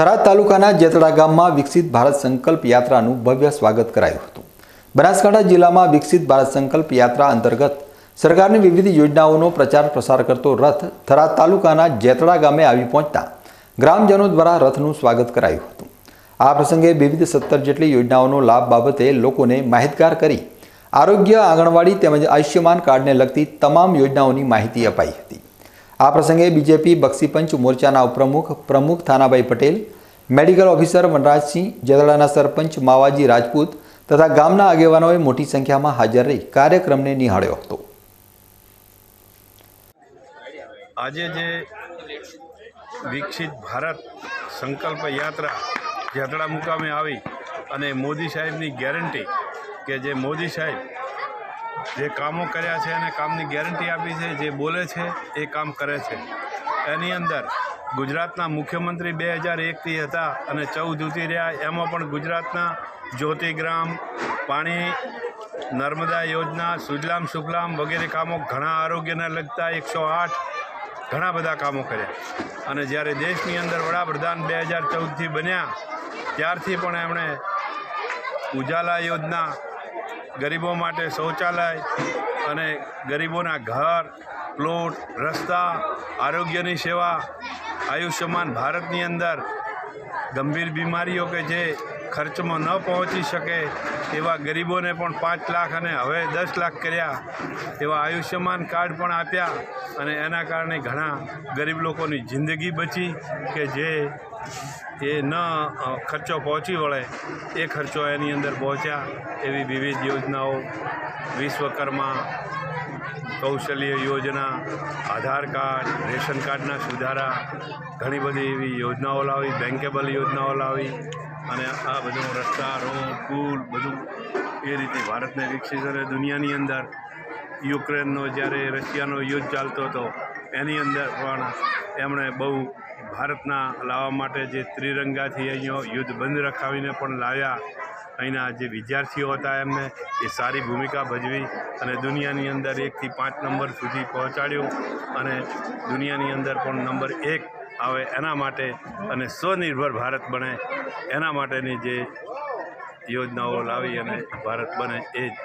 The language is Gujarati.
થરાદ તાલુકાના જેતડા ગામમાં વિકસિત ભારત સંકલ્પ યાત્રાનું ભવ્ય સ્વાગત કરાયું હતું। બનાસકાંઠા જિલ્લામાં વિકસિત ભારત સંકલ્પ યાત્રા અંતર્ગત સરકારની વિવિધ યોજનાઓનો પ્રચાર પ્રસાર કરતો રથ થરાદ તાલુકાના જેતડા ગામે આવી પહોંચતા ગ્રામજનો દ્વારા રથનું સ્વાગત કરાયું હતું। આ પ્રસંગે વિવિધ 17 જેટલી યોજનાઓનો લાભ બાબતે લોકોને માહિતગાર કરી આરોગ્ય, આંગણવાડી તેમજ આયુષ્યમાન કાર્ડને લગતી તમામ યોજનાઓની માહિતી અપાઈ હતી। આ પ્રસંગે બીજેપી બક્ષીપંચ મોરચાના પ્રમુખ થાનાભાઈ પટેલ, મેડિકલ ઓફિસર વનરાજસિંહ, જેતડાના સરપંચ માવાજી રાજપૂત તથા ગામના આગેવાનોએ મોટી સંખ્યામાં હાજર રહી કાર્યક્રમને નિહાળ્યો હતો। આજે જે વિકસિત ભારત સંકલ્પ યાત્રા જેતડા મુકામે આવી અને મોદી સાહેબની ગેરંટી કે જે મોદી સાહેબ જે કામો કર્યા છે અને કામની ગેરંટી આપી છે, જે બોલે છે એ કામ કરે છે। એની અંદર ગુજરાતના મુખ્યમંત્રી 2001થી હતા અને 14 ઉતી રહ્યા। એમાં પણ ગુજરાતના જ્યોતિગ્રામ, પાણી, નર્મદા યોજના, સુજલામ સુફલામ વગેરે કામો, ઘણા આરોગ્યને લગતા 108 ઘણા બધા કામો કર્યા। અને જ્યારે દેશની અંદર વડાપ્રધાન 2014થી બન્યા ત્યારથી પણ એમણે ઉજાલા યોજના, ગરીબો માટે શૌચાલય અને ગરીબોના ઘર, પ્લોટ, રસ્તા, આરોગ્યની સેવા, આયુષ્યમાન ભારતની અંદર ગંભીર બીમારીઓ કે જે ખર્ચમાં ન પહોંચી શકે એવા ગરીબોને પણ 5 લાખ અને હવે 10 લાખ કર્યા, એવા આયુષ્યમાન કાર્ડ પણ આપ્યા અને એના કારણે ઘણા ગરીબ લોકોની જિંદગી બચી કે જે એ ન ખર્ચો પહોંચી વળે એ ખર્ચો એની અંદર પહોંચ્યા। એવી વિવિધ યોજનાઓ, વિશ્વકર્મા, કૌશલ્ય યોજના, આધાર કાર્ડ, રેશન કાર્ડના સુધારા, ઘણી બધી એવી યોજનાઓ લાવી, બેન્કેબલ યોજનાઓ લાવી અને આ બધું રસ્તા, રોડ, પુલ બધું એ રીતે ભારતને વિકસિત અને દુનિયાની અંદર યુક્રેનનો જ્યારે રશિયાનો યુદ્ધ ચાલતો હતો એની અંદર પણ એમણે બહુ ભારતના લાવવા માટે જે ત્રિરંગાથી અહીંયા યુદ્ધ બંધ રખાવીને પણ લાવ્યા। અહીંના જે વિદ્યાર્થીઓ હતા એમને એ સારી ભૂમિકા ભજવી અને દુનિયાની અંદર 1 થી 5 નંબર સુધી પહોંચાડ્યો અને દુનિયાની અંદર પણ નંબર 1 આવે એના માટે અને સ્વનિર્ભર ભારત બને એના માટેની જે યોજનાઓ લાવી અને ભારત બને એ જ